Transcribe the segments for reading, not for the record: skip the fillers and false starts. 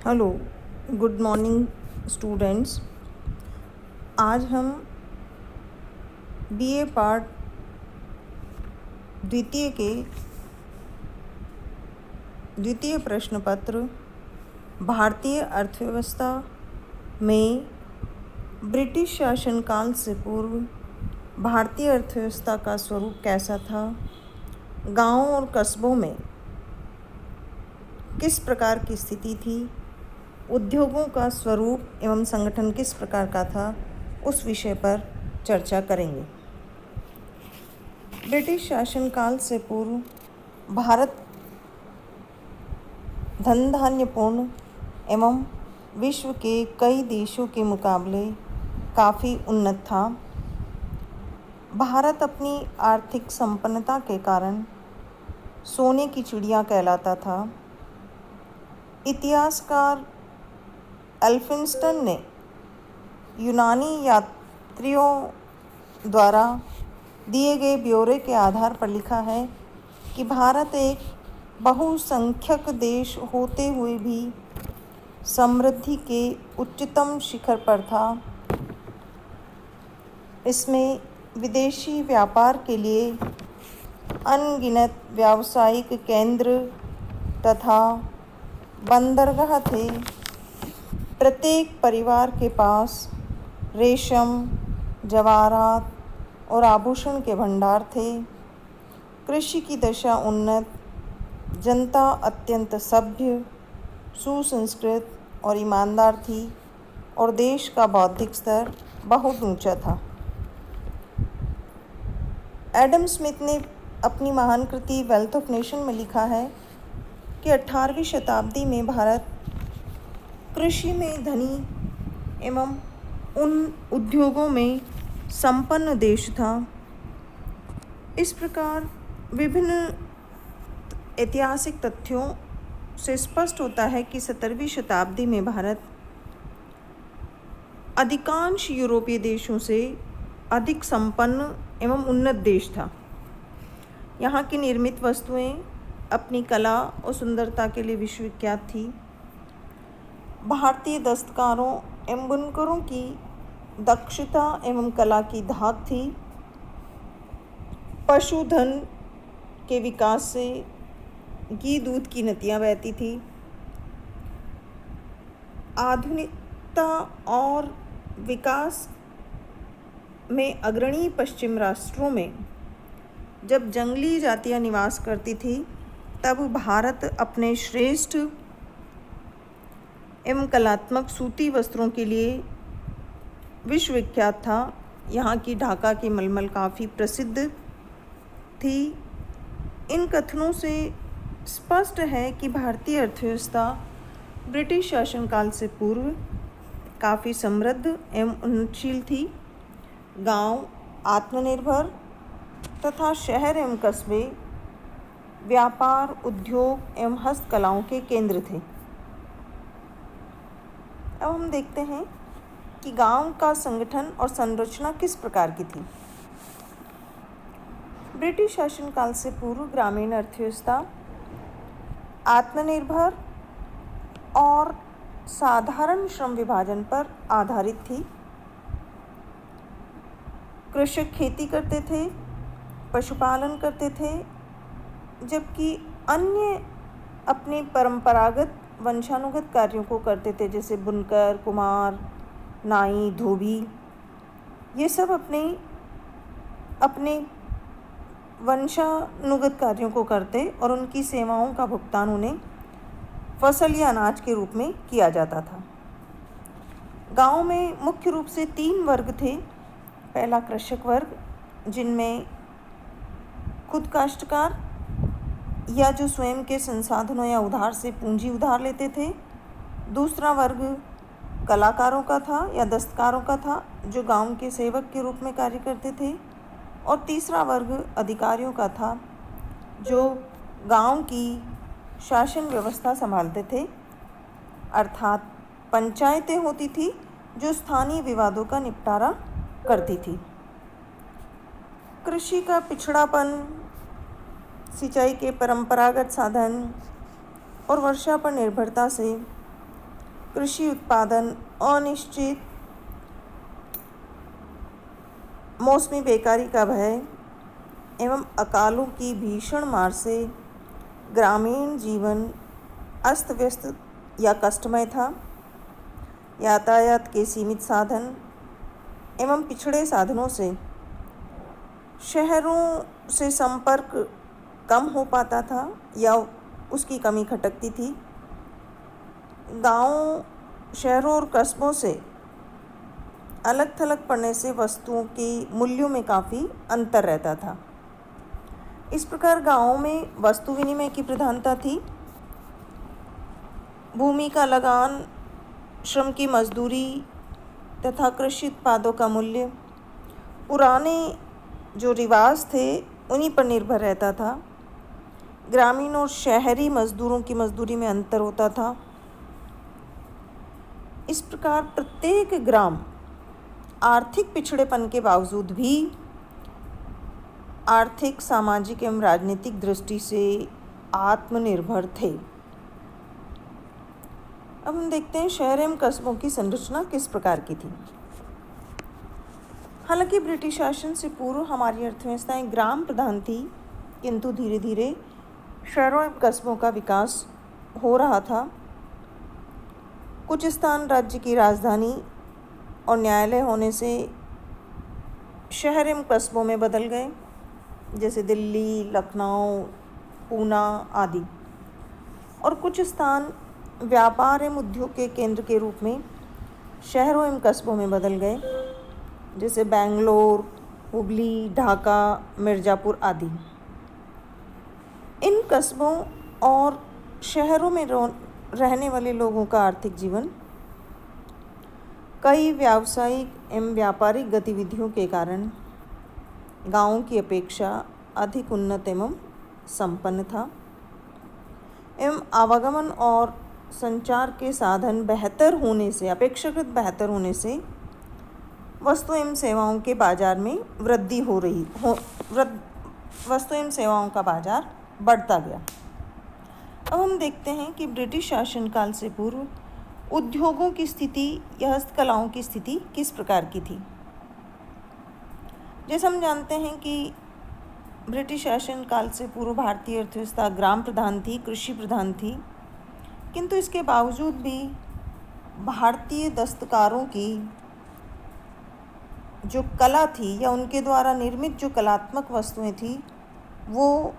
Hello, good morning students. आज हम BA part द्वितीय प्रश्न पत्र भारतीय अर्थव्यवस्था में ब्रिटिश शासनकाल से पूर्व भारतीय अर्थव्यवस्था का स्वरूप कैसा था, गांवों और कस्बों में किस प्रकार की स्थिति थी, उद्योगों का स्वरूप एवं संगठन किस प्रकार का था, उस विषय पर चर्चा करेंगे। ब्रिटिश शासनकाल से पूर्व भारत धन धान्यपूर्ण एवं विश्व के कई देशों के मुकाबले काफ़ी उन्नत था। भारत अपनी आर्थिक संपन्नता के कारण सोने की चिड़िया कहलाता था। इतिहासकार एल्फिंस्टन ने यूनानी यात्रियों द्वारा दिए गए ब्यौरे के आधार पर लिखा है कि भारत एक बहुसंख्यक देश होते हुए भी समृद्धि के उच्चतम शिखर पर था। इसमें विदेशी व्यापार के लिए अनगिनत व्यावसायिक केंद्र तथा बंदरगाह थे। प्रत्येक परिवार के पास रेशम, जवाहरात और आभूषण के भंडार थे। कृषि की दशा उन्नत, जनता अत्यंत सभ्य, सुसंस्कृत और ईमानदार थी और देश का बौद्धिक स्तर बहुत ऊंचा था। एडम स्मिथ ने अपनी महान कृति वेल्थ ऑफ नेशन में लिखा है कि 18वीं शताब्दी में भारत कृषि में धनी एवं उन उद्योगों में संपन्न देश था। इस प्रकार विभिन्न ऐतिहासिक तथ्यों से स्पष्ट होता है कि 17वीं शताब्दी में भारत अधिकांश यूरोपीय देशों से अधिक संपन्न एवं उन्नत देश था। यहाँ की निर्मित वस्तुएं अपनी कला और सुंदरता के लिए विश्वविख्यात थी। भारतीय दस्तकारों एवं बुनकरों की दक्षता एवं कला की धाक थी। पशुधन के विकास से घी दूध की नदियाँ बहती थी। आधुनिकता और विकास में अग्रणी पश्चिम राष्ट्रों में जब जंगली जातियां निवास करती थी, तब भारत अपने श्रेष्ठ एवं कलात्मक सूती वस्त्रों के लिए विश्वविख्यात था। यहाँ की ढाका की मलमल काफ़ी प्रसिद्ध थी। इन कथनों से स्पष्ट है कि भारतीय अर्थव्यवस्था ब्रिटिश शासनकाल से पूर्व काफ़ी समृद्ध एवं उन्नतशील थी। गांव आत्मनिर्भर तथा शहर एवं कस्बे व्यापार, उद्योग एवं हस्तकलाओं के केंद्र थे। अब हम देखते हैं कि गांव का संगठन और संरचना किस प्रकार की थी। ब्रिटिश शासनकाल से पूर्व ग्रामीण अर्थव्यवस्था आत्मनिर्भर और साधारण श्रम विभाजन पर आधारित थी। कृषक खेती करते थे, पशुपालन करते थे, जबकि अन्य अपने परंपरागत वंशानुगत कार्यों को करते थे, जैसे बुनकर, कुम्हार, नाई, धोबी। ये सब अपने वंशानुगत कार्यों को करते और उनकी सेवाओं का भुगतान उन्हें फसल या अनाज के रूप में किया जाता था। गांव में मुख्य रूप से 3 वर्ग थे। पहला कृषक वर्ग, जिनमें खुद काश्तकार या जो स्वयं के संसाधनों या उधार से पूंजी उधार लेते थे। दूसरा वर्ग कलाकारों का था या दस्तकारों का था, जो गांव के सेवक के रूप में कार्य करते थे। और तीसरा वर्ग अधिकारियों का था, जो गांव की शासन व्यवस्था संभालते थे, अर्थात पंचायतें होती थी जो स्थानीय विवादों का निपटारा करती थी। कृषि का पिछड़ापन, सिंचाई के परंपरागत साधन और वर्षा पर निर्भरता से कृषि उत्पादन अनिश्चित, मौसमी बेकारी का भय एवं अकालों की भीषण मार से ग्रामीण जीवन अस्त व्यस्त या कष्टमय था। यातायात के सीमित साधन एवं पिछड़े साधनों से शहरों से संपर्क कम हो पाता था या उसकी कमी खटकती थी। गांवों, शहरों और कस्बों से अलग थलग पड़ने से वस्तुओं के मूल्यों में काफ़ी अंतर रहता था। इस प्रकार गांवों में वस्तु विनिमय की प्रधानता थी। भूमि का लगान, श्रम की मजदूरी तथा कृषि उत्पादों का मूल्य पुराने जो रिवाज थे उन्हीं पर निर्भर रहता था। ग्रामीण और शहरी मजदूरों की मजदूरी में अंतर होता था। इस प्रकार प्रत्येक ग्राम आर्थिक पिछड़ेपन के बावजूद भी आर्थिक, सामाजिक एवं राजनीतिक दृष्टि से आत्मनिर्भर थे। अब हम देखते हैं शहर एवं कस्बों की संरचना किस प्रकार की थी। हालांकि ब्रिटिश शासन से पूर्व हमारी अर्थव्यवस्थाएं ग्राम प्रधान थी, किंतु धीरे धीरे शहरों एवं कस्बों का विकास हो रहा था। कुछ स्थान राज्य की राजधानी और न्यायालय होने से शहर एवं कस्बों में बदल गए, जैसे दिल्ली, लखनऊ, पूना आदि। और कुछ स्थान व्यापार एवं उद्योग के केंद्र के रूप में शहरों एवं कस्बों में बदल गए, जैसे बेंगलोर, हुबली, ढाका, मिर्ज़ापुर आदि। इन कस्बों और शहरों में रहने वाले लोगों का आर्थिक जीवन कई व्यावसायिक एवं व्यापारिक गतिविधियों के कारण गांवों की अपेक्षा अधिक उन्नत एवं संपन्न था एवं आवागमन और संचार के साधन बेहतर होने से, अपेक्षाकृत बेहतर होने से वस्तु एवं सेवाओं के बाजार में वृद्धि हो रही वस्तु एवं सेवाओं का बाजार बढ़ता गया। अब हम देखते हैं कि ब्रिटिश शासनकाल से पूर्व उद्योगों की स्थिति या हस्तकलाओं की स्थिति किस प्रकार की थी। जैसे हम जानते हैं कि ब्रिटिश शासनकाल से पूर्व भारतीय अर्थव्यवस्था ग्राम प्रधान थी, कृषि प्रधान थी, किंतु इसके बावजूद भी भारतीय दस्तकारों की जो कला थी या उनके द्वारा निर्मित जो कलात्मक वस्तुएं थी वो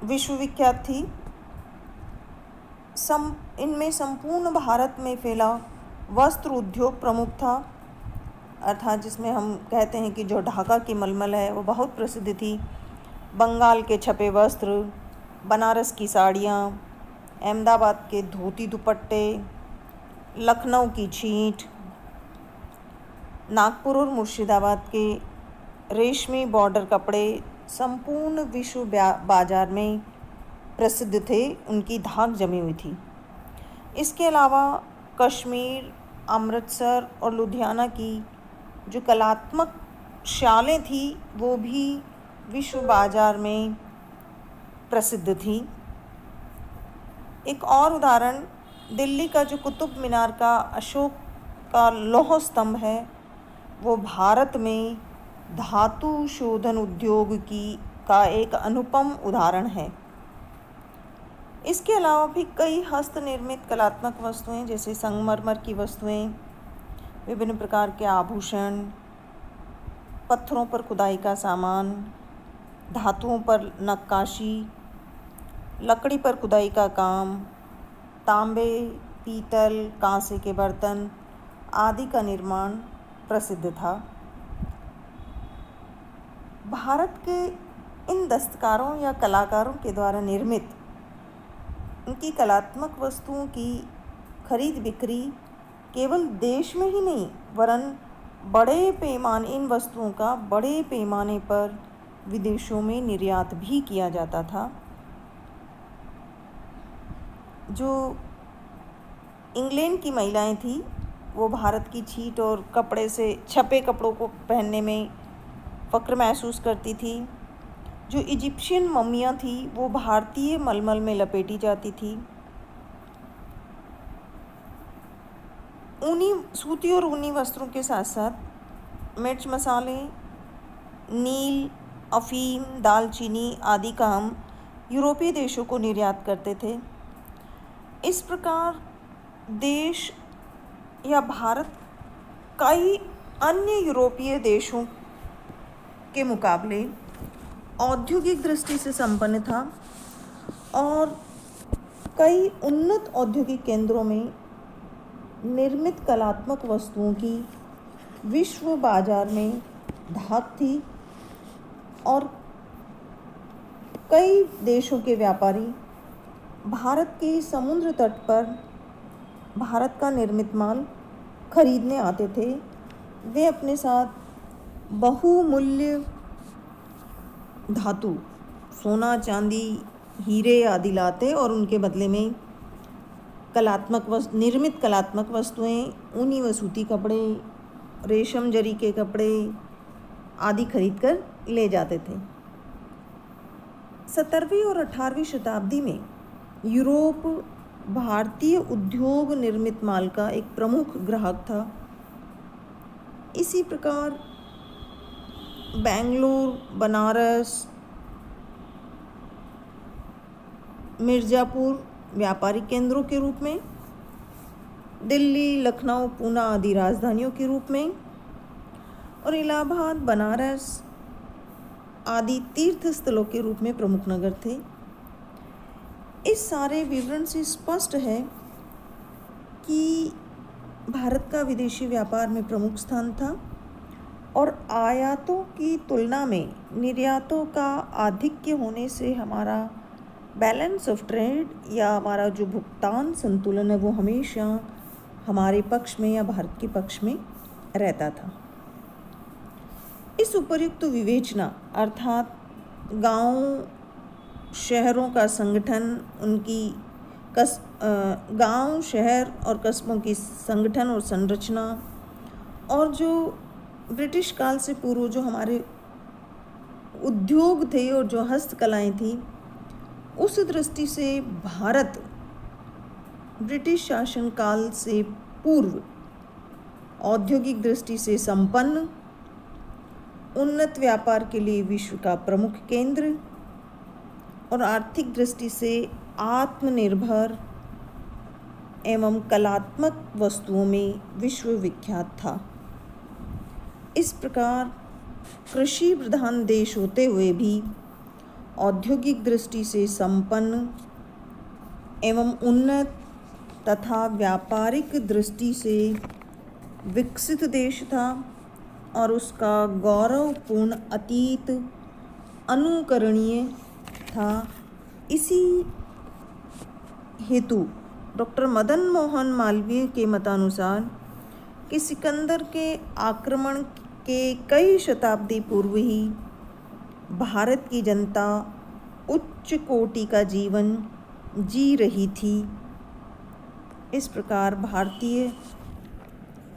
विश्वविख्यात थी। इनमें संपूर्ण भारत में फैला वस्त्र उद्योग प्रमुख था, अर्थात जिसमें हम कहते हैं कि जो ढाका की मलमल है वो बहुत प्रसिद्ध थी। बंगाल के छपे वस्त्र, बनारस की साड़ियाँ, अहमदाबाद के धोती दुपट्टे, लखनऊ की छींट, नागपुर और मुर्शिदाबाद के रेशमी बॉर्डर कपड़े संपूर्ण विश्व बाजार में प्रसिद्ध थे, उनकी धाक जमी हुई थी। इसके अलावा कश्मीर, अमृतसर और लुधियाना की जो कलात्मक शालें थी वो भी विश्व बाजार में प्रसिद्ध थी। एक और उदाहरण, दिल्ली का जो कुतुब मीनार का अशोक का लौह स्तंभ है वो भारत में धातु शोधन उद्योग का एक अनुपम उदाहरण है। इसके अलावा भी कई हस्तनिर्मित कलात्मक वस्तुएं जैसे संगमरमर की वस्तुएं, विभिन्न प्रकार के आभूषण, पत्थरों पर खुदाई का सामान, धातुओं पर नक्काशी, लकड़ी पर खुदाई का काम, तांबे, पीतल, कांसे के बर्तन आदि का निर्माण प्रसिद्ध था। भारत के इन दस्तकारों या कलाकारों के द्वारा निर्मित उनकी कलात्मक वस्तुओं की खरीद बिक्री केवल देश में ही नहीं वरन इन वस्तुओं का बड़े पैमाने पर विदेशों में निर्यात भी किया जाता था। जो इंग्लैंड की महिलाएं थीं वो भारत की छीट और कपड़े से छपे कपड़ों को पहनने में फ़ख्र महसूस करती थी। जो इजिप्शियन मम्मियाँ थीं वो भारतीय मलमल में लपेटी जाती थी। सूती और ऊनी वस्त्रों के साथ साथ मिर्च मसाले, नील, अफीम, दालचीनी आदि का हम यूरोपीय देशों को निर्यात करते थे। इस प्रकार देश या भारत कई अन्य यूरोपीय देशों के मुकाबले औद्योगिक दृष्टि से संपन्न था और कई उन्नत औद्योगिक केंद्रों में निर्मित कलात्मक वस्तुओं की विश्व बाजार में धाक थी और कई देशों के व्यापारी भारत के समुद्र तट पर भारत का निर्मित माल खरीदने आते थे। वे अपने साथ बहुमूल्य धातु, सोना, चांदी, हीरे आदि लाते और उनके बदले में निर्मित कलात्मक वस्तुएं, ऊनी व सूती कपड़े, रेशम जरी के कपड़े आदि खरीद कर ले जाते थे। 17वीं और 18वीं शताब्दी में यूरोप भारतीय उद्योग निर्मित माल का एक प्रमुख ग्राहक था। इसी प्रकार बेंगलुरु, बनारस, मिर्ज़ापुर व्यापारिक केंद्रों के रूप में, दिल्ली, लखनऊ, पूना आदि राजधानियों के रूप में और इलाहाबाद, बनारस आदि तीर्थ स्थलों के रूप में प्रमुख नगर थे। इस सारे विवरण से स्पष्ट है कि भारत का विदेशी व्यापार में प्रमुख स्थान था और आयातों की तुलना में निर्यातों का आधिक्य होने से हमारा बैलेंस ऑफ ट्रेड या हमारा जो भुगतान संतुलन है वो हमेशा हमारे पक्ष में या भारत के पक्ष में रहता था। इस उपर्युक्त विवेचना अर्थात गांव शहरों का संगठन, उनकी गांव, शहर और कस्बों की संगठन और संरचना और जो ब्रिटिश काल से पूर्व जो हमारे उद्योग थे और जो हस्तकलाएं थी, उस दृष्टि से भारत ब्रिटिश शासन काल से पूर्व औद्योगिक दृष्टि से संपन्न, उन्नत व्यापार के लिए विश्व का प्रमुख केंद्र और आर्थिक दृष्टि से आत्मनिर्भर एवं कलात्मक वस्तुओं में विश्व विख्यात था। इस प्रकार कृषि प्रधान देश होते हुए भी औद्योगिक दृष्टि से संपन्न एवं उन्नत तथा व्यापारिक दृष्टि से विकसित देश था और उसका गौरवपूर्ण अतीत अनुकरणीय था। इसी हेतु डॉक्टर मदन मोहन मालवीय के मतानुसार कि सिकंदर के आक्रमण के कई शताब्दी पूर्व ही भारत की जनता उच्च कोटि का जीवन जी रही थी। इस प्रकार भारतीय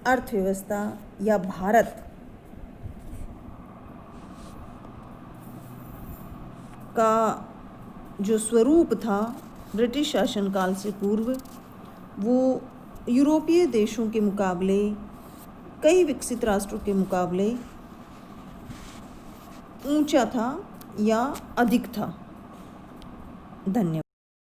अर्थव्यवस्था या भारत का जो स्वरूप था ब्रिटिश शासनकाल से पूर्व, वो यूरोपीय देशों के मुकाबले, कई विकसित राष्ट्रों के मुकाबले ऊंचा था या अधिक था। धन्यवाद।